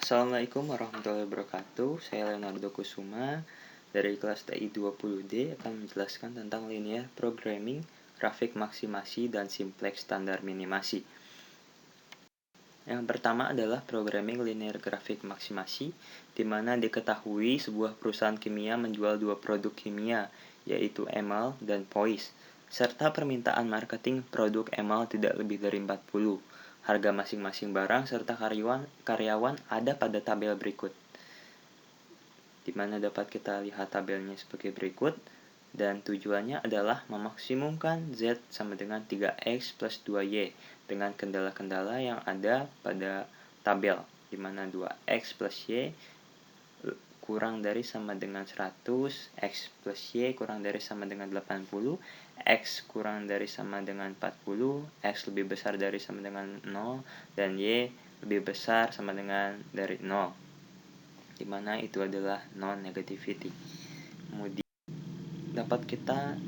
Assalamualaikum warahmatullahi wabarakatuh. Saya Leonardo Kusuma dari kelas TI 20D akan menjelaskan tentang linear programming, grafik maksimasi, dan simplex standar minimasi. Yang pertama adalah programming linear grafik maksimasi, di mana diketahui sebuah perusahaan kimia menjual dua produk kimia, yaitu emal dan pois, serta permintaan marketing produk emal tidak lebih dari 40. Harga masing-masing barang serta karyawan ada pada tabel berikut, di mana dapat kita lihat tabelnya sebagai berikut, dan tujuannya adalah memaksimumkan Z sama dengan 3X plus 2Y dengan kendala-kendala yang ada pada tabel, di mana 2X plus Y kurang dari sama dengan 100, X plus Y kurang dari sama dengan 80, X kurang dari sama dengan 40, X lebih besar dari sama dengan 0, dan Y lebih besar sama dengan dari 0, dimana itu adalah non-negativity. Kemudian dapat kita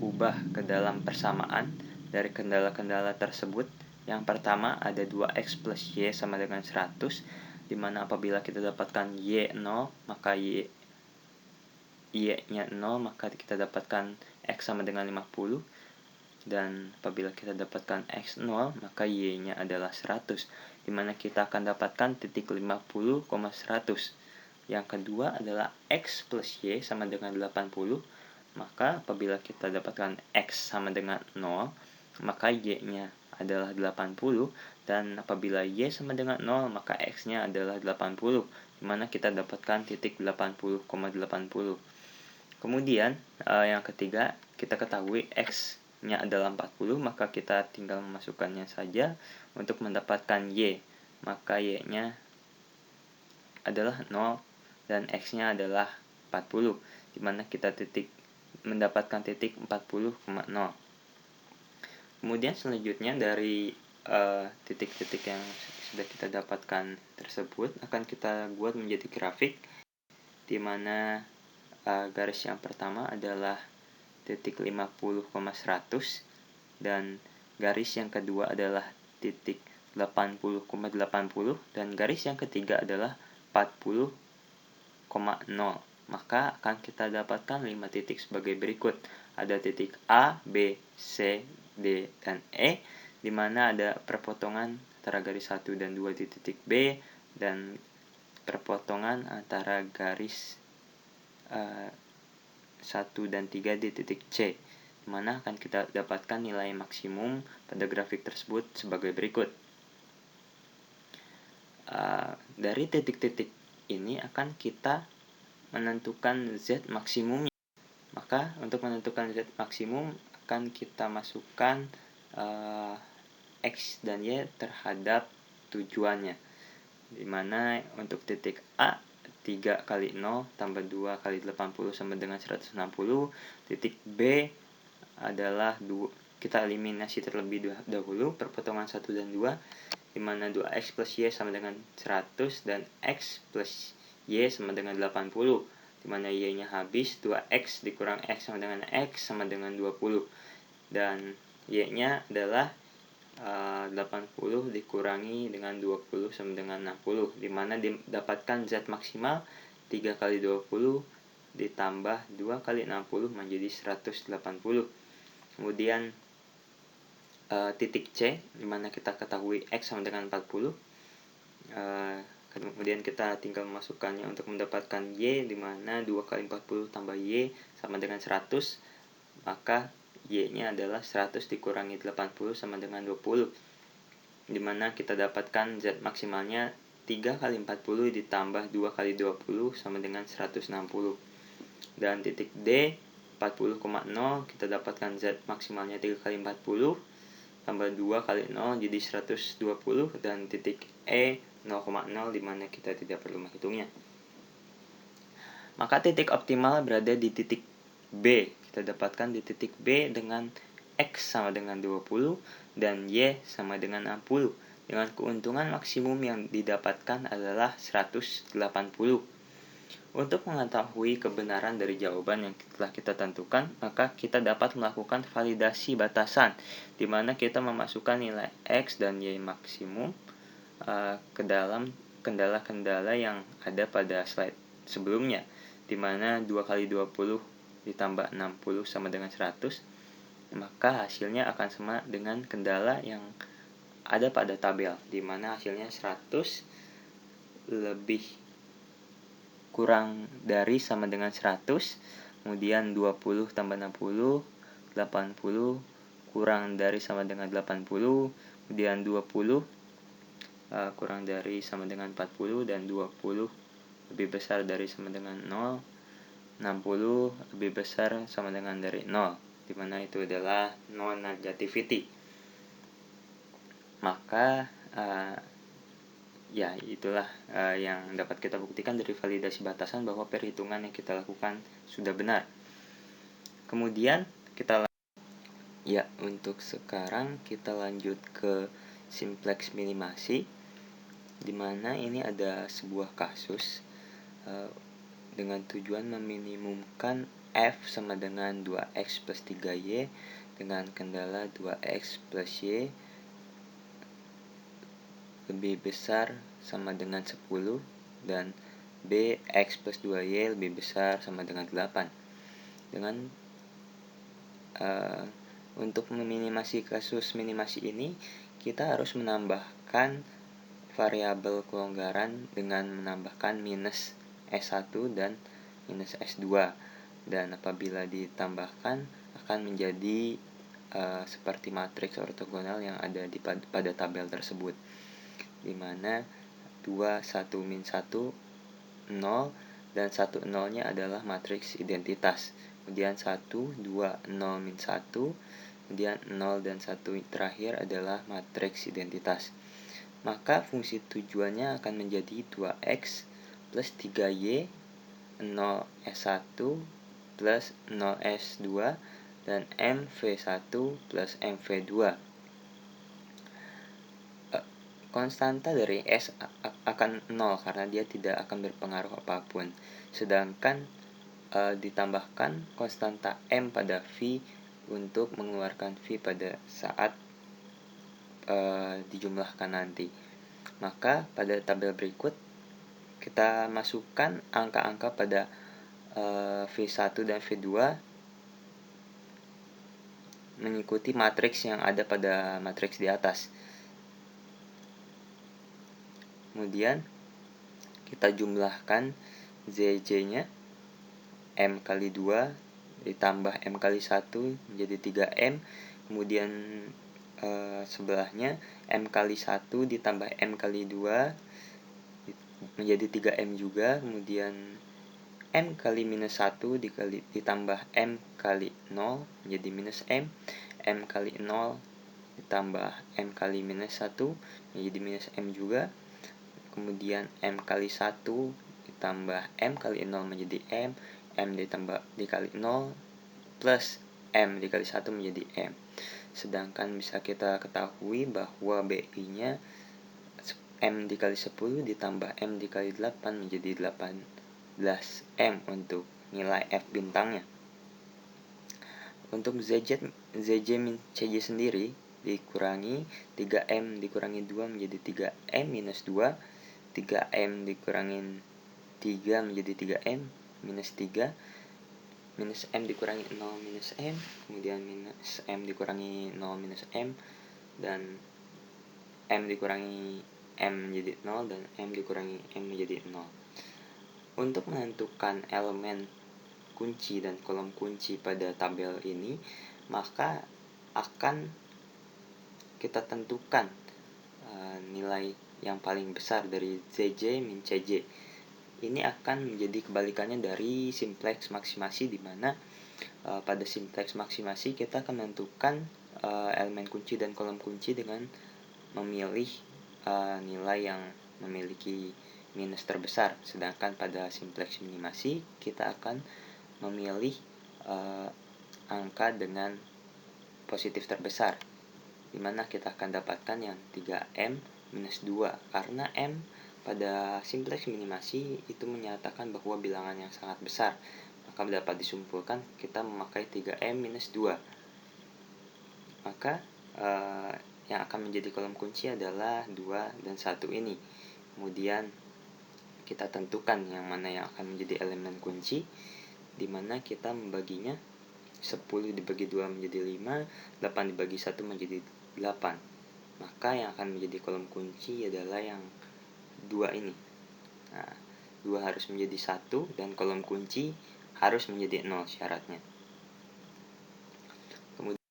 ubah ke dalam persamaan dari kendala-kendala tersebut. Yang pertama ada 2X plus Y sama dengan 100, dimana apabila kita dapatkan Y 0, maka Y-nya 0, maka kita dapatkan X sama dengan 50. Dan apabila kita dapatkan X 0, maka Y-nya adalah 100, dimana kita akan dapatkan titik 50, 100. Yang kedua adalah X plus Y sama dengan 80, maka apabila kita dapatkan X sama dengan 0, maka Y-nya adalah 80, dan apabila Y sama dengan 0, maka X-nya adalah 80, dimana kita dapatkan titik 80,80. Kemudian yang ketiga, kita ketahui X-nya adalah 40, maka kita tinggal memasukkannya saja untuk mendapatkan Y, maka Y-nya adalah 0 dan X-nya adalah 40, dimana kita mendapatkan titik 40,0. Kemudian selanjutnya dari titik-titik yang sudah kita dapatkan tersebut akan kita buat menjadi grafik, di mana garis yang pertama adalah titik 50,100 dan garis yang kedua adalah titik 80,80 dan garis yang ketiga adalah 40,0. Maka akan kita dapatkan 5 titik sebagai berikut. Ada titik A, B, C, D, dan E, di mana ada perpotongan antara garis 1 dan 2 di titik B, dan perpotongan antara garis 1 dan 3 di titik C, di mana akan kita dapatkan nilai maksimum pada grafik tersebut sebagai berikut. Dari titik-titik ini akan kita menentukan Z maksimumnya. Maka untuk menentukan Z maksimum akan kita masukkan X dan Y terhadap tujuannya, dimana untuk titik A 3 kali 0 tambah 2 kali 80 sama dengan 160. Titik B adalah kita eliminasi terlebih dahulu perpotongan 1 dan 2, dimana 2X plus Y sama dengan 100 dan X plus Y sama dengan 80, dimana Y-nya habis, 2X dikurang X sama dengan X sama dengan 20, dan Y-nya adalah 80 dikurangi dengan 20 sama dengan 60, dimana didapatkan Z maksimal 3 kali 20 ditambah 2 kali 60 menjadi 180. Kemudian titik C, dimana kita ketahui X sama dengan 40, kemudian kita tinggal memasukkannya untuk mendapatkan Y, dimana 2 kali 40 tambah Y sama dengan 100, maka Y-nya adalah 100 dikurangi 80 sama dengan 20, dimana kita dapatkan Z maksimalnya 3 kali 40 ditambah 2 kali 20 sama dengan 160. Dan titik D 40,0, kita dapatkan Z maksimalnya 3 kali 40 tambah 2 kali 0 jadi 120, dan titik E 0,0, dimana kita tidak perlu menghitungnya. Maka titik optimal berada di titik B. Kita dapatkan di titik B dengan X sama dengan 20 dan Y sama dengan 60, dengan keuntungan maksimum yang didapatkan adalah 180. Untuk mengetahui kebenaran dari jawaban yang telah kita tentukan, maka kita dapat melakukan validasi batasan, di mana kita memasukkan nilai X dan Y maksimum ke kendala-kendala yang ada pada slide sebelumnya, di mana 2 kali 20 ditambah 60 sama dengan 100, maka hasilnya akan sama dengan kendala yang ada pada tabel, di mana hasilnya 100 lebih kurang dari sama dengan 100, kemudian 20 tambah 60, 80 kurang dari sama dengan 80, kemudian 20 kurang dari sama dengan 40, dan 20 lebih besar dari sama dengan 0, 60 lebih besar sama dengan dari 0, di mana itu adalah non-negativity. Maka ya itulah yang dapat kita buktikan dari validasi batasan bahwa perhitungan yang kita lakukan sudah benar. Kemudian untuk sekarang kita lanjut ke simplex minimasi, di mana ini ada sebuah kasus dengan tujuan meminimumkan f sama dengan 2x plus 3y dengan kendala 2x plus y lebih besar sama dengan 10 dan b x plus 2y lebih besar sama dengan 8. Untuk meminimasi kasus minimasi ini, kita harus menambahkan variabel kelonggaran dengan menambahkan minus S1 dan minus S2, dan apabila ditambahkan akan menjadi seperti matriks ortogonal yang ada pada tabel tersebut, di mana 2, 1, min 1, 0, dan 1, 0-nya adalah matriks identitas. Kemudian 1, 2, 0, min 1, kemudian 0 dan 1 terakhir adalah matriks identitas. Maka fungsi tujuannya akan menjadi 2x plus 3y 0s1 plus 0s2 dan mv1 plus mv2. Konstanta dari S akan 0 karena dia tidak akan berpengaruh apapun. Sedangkan ditambahkan konstanta M pada V untuk mengeluarkan V pada saat dijumlahkan nanti. Maka pada tabel berikut kita masukkan angka-angka pada V1 dan V2 mengikuti matriks yang ada pada matriks di atas. Kemudian kita jumlahkan ZJ-nya, M kali 2 ditambah M kali 1 menjadi 3M. Kemudian sebelahnya M kali 1 ditambah M kali 2 menjadi 3M juga. Kemudian M kali minus 1 ditambah M kali 0 menjadi minus M. M kali 0 ditambah M kali minus 1 menjadi minus M juga. Kemudian M kali 1 ditambah M kali 0 menjadi M. M dikali 0 plus M dikali 1 menjadi M. Sedangkan bisa kita ketahui bahwa BI-nya M dikali 10 ditambah M dikali 8 menjadi 18M untuk nilai F bintangnya. Untuk ZJ min CJ sendiri dikurangi 3M dikurangi 2 menjadi 3M minus 2. 3M dikurangin 3 menjadi 3M minus 3. Minus M dikurangi 0 minus M. Kemudian minus M dikurangi 0 minus M. Dan M dikurangi M menjadi 0. Dan M dikurangi M menjadi 0. Untuk menentukan elemen kunci dan kolom kunci pada tabel ini, maka akan kita tentukan nilai yang paling besar dari ZJ min CJ. Ini akan menjadi kebalikannya dari simplex maksimasi, di mana pada simplex maksimasi kita akan menentukan elemen kunci dan kolom kunci dengan memilih nilai yang memiliki minus terbesar. Sedangkan pada simplex minimasi kita akan memilih angka dengan positif terbesar, di mana kita akan dapatkan yang 3M minus 2, karena M pada simplex minimasi itu menyatakan bahwa bilangan yang sangat besar, maka dapat disimpulkan kita memakai 3M minus 2. Maka yang akan menjadi kolom kunci adalah 2 dan 1 ini. Kemudian kita tentukan yang mana yang akan menjadi elemen kunci, di mana kita membaginya 10 dibagi 2 menjadi 5, 8 dibagi 1 menjadi 8. Maka yang akan menjadi kolom kunci adalah yang 2 ini. Nah, 2 harus menjadi 1 dan kolom kunci harus menjadi 0 syaratnya. Kemudian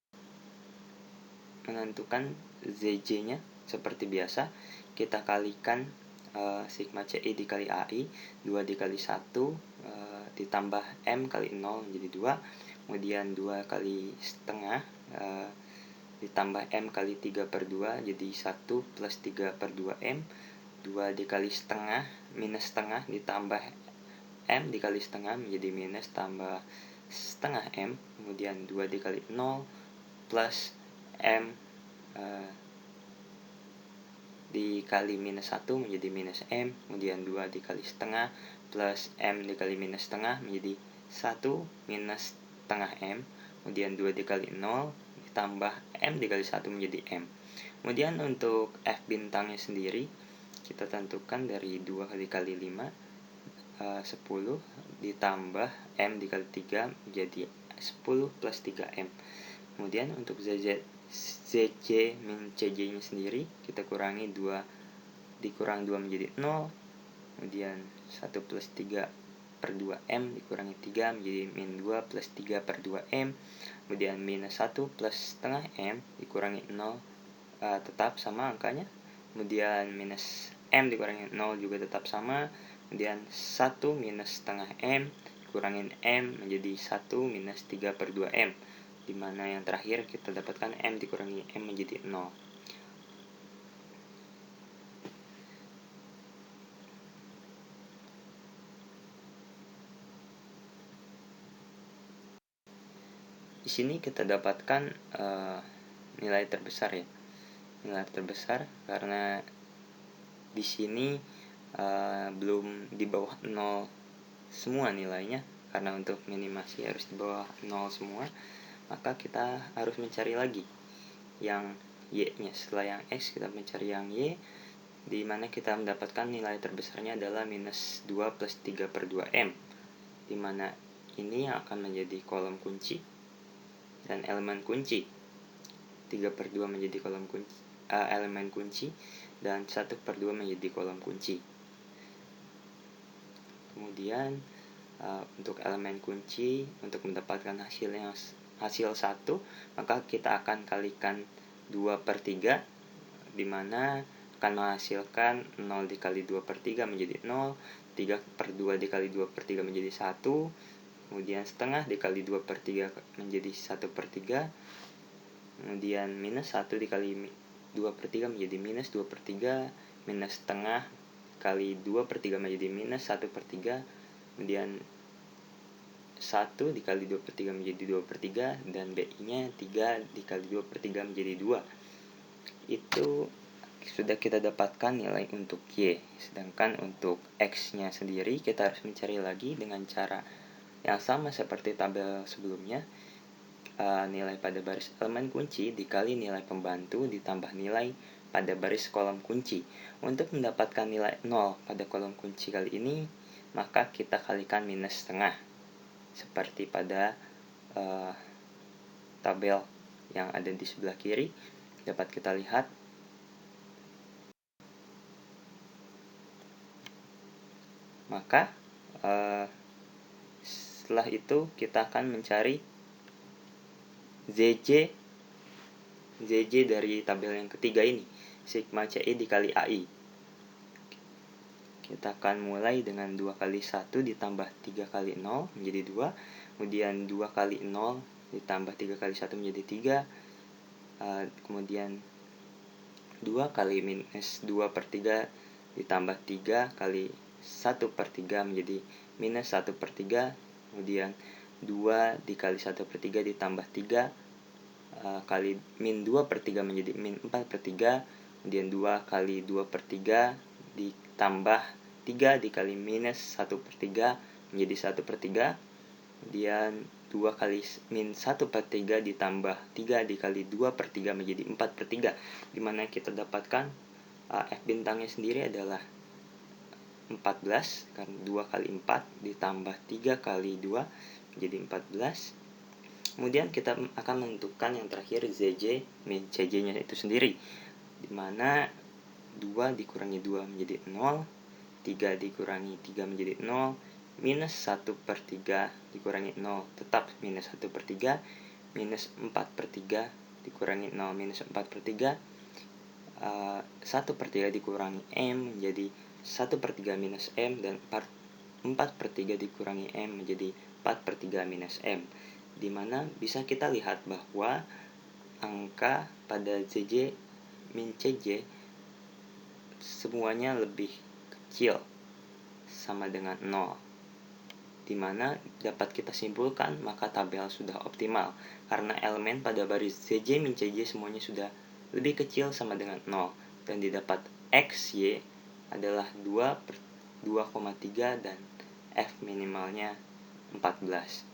menentukan ZJ-nya seperti biasa, kita kalikan sigma CI dikali AI, 2 dikali 1 ditambah M kali 0 menjadi 2, kemudian 2 kali setengah ditambah M kali 3 per 2 jadi 1 plus 3 per 2M, 2 dikali setengah minus setengah ditambah M dikali setengah menjadi minus tambah setengah M, kemudian 2 dikali 0 plus M dikali minus 1 menjadi minus M, kemudian 2 dikali setengah plus M dikali minus setengah menjadi 1 minus setengah M, kemudian 2 dikali 0 ditambah M dikali 1 menjadi M. Kemudian untuk F bintangnya sendiri kita tentukan dari 2 kali 5 10 ditambah M dikali 3 menjadi 10 plus 3M. Kemudian untuk ZJ min CJ nya sendiri kita kurangi 2 dikurang 2 menjadi 0, kemudian 1 plus 3 per 2M dikurangi 3 menjadi min 2 plus 3 per 2M, kemudian minus 1 plus setengah M dikurangi 0 tetap sama angkanya, kemudian minus M dikurangi 0 juga tetap sama, kemudian 1 minus setengah M dikurangin M menjadi 1 minus 3 per 2M, dimana yang terakhir kita dapatkan M dikurangi M menjadi 0. Di sini kita dapatkan nilai terbesar ya, nilai terbesar karena di sini belum di bawah 0 semua nilainya, karena untuk minimasi harus di bawah 0 semua, maka kita harus mencari lagi yang Y-nya. Setelah yang X kita mencari yang Y, di mana kita mendapatkan nilai terbesarnya adalah minus 2 plus 3 per 2M, di mana ini yang akan menjadi kolom kunci dan elemen kunci. 3 per 2 menjadi kolom kunci, elemen kunci, dan 1 per 2 menjadi kolom kunci. Kemudian untuk elemen kunci, untuk mendapatkan hasil 1, maka kita akan kalikan 2 per 3, di mana akan menghasilkan 0 dikali 2 per 3 menjadi 0, 3 per 2 dikali 2 per 3 menjadi 1, kemudian setengah dikali 2 per 3 menjadi 1 per 3, kemudian minus 1 dikali 2 per 3 menjadi minus 2 per 3, minus setengah kali 2 per 3 menjadi minus 1 per 3, kemudian 1 dikali 2 per 3 menjadi 2 per 3, dan BI-nya 3 dikali 2 per 3 menjadi 2. Itu sudah kita dapatkan nilai untuk Y. Sedangkan untuk X-nya sendiri kita harus mencari lagi dengan cara yang sama seperti tabel sebelumnya. Nilai pada baris elemen kunci dikali nilai pembantu ditambah nilai pada baris kolom kunci. Untuk mendapatkan nilai 0 pada kolom kunci kali ini, maka kita kalikan minus setengah seperti pada tabel yang ada di sebelah kiri dapat kita lihat. Maka setelah itu kita akan mencari ZJ dari tabel yang ketiga ini, sigma CI dikali AI. Kita akan mulai dengan 2 kali 1 ditambah 3 kali 0 menjadi 2, kemudian 2 kali 0 ditambah 3 kali 1 menjadi 3, kemudian 2 kali minus 2 per 3 ditambah 3 kali 1 per 3 menjadi minus 1 per 3, kemudian 2 dikali 1 per 3 ditambah 3 kali min 2 per 3 menjadi min 4 per 3, kemudian 2 kali 2 per 3 ditambah 3 dikali minus 1 per 3 menjadi 1 per 3, kemudian 2 kali min 1 per 3 ditambah 3 dikali 2 per 3 menjadi 4 per 3, dimana kita dapatkan F bintangnya sendiri adalah 14, karena 2 kali 4 ditambah 3 kali 2 menjadi 14. Kemudian kita akan menentukan yang terakhir ZJ min CJ nya itu sendiri, dimana 2 dikurangi 2 menjadi 0, 3 dikurangi 3 menjadi 0, minus 1/3 dikurangi 0 tetap minus 1/3, minus 4/3 dikurangi 0 minus 4/3, 1/3 dikurangi M menjadi 1/3 minus M, dan 4/3 dikurangi M menjadi 4/3 minus M, dimana bisa kita lihat bahwa angka pada ZJ min CJ semuanya lebih kecil sama dengan 0, dimana dapat kita simpulkan maka tabel sudah optimal karena elemen pada baris ZJ min CJ semuanya sudah lebih kecil sama dengan 0, dan didapat XY adalah 2/2,3 dan F minimalnya 14.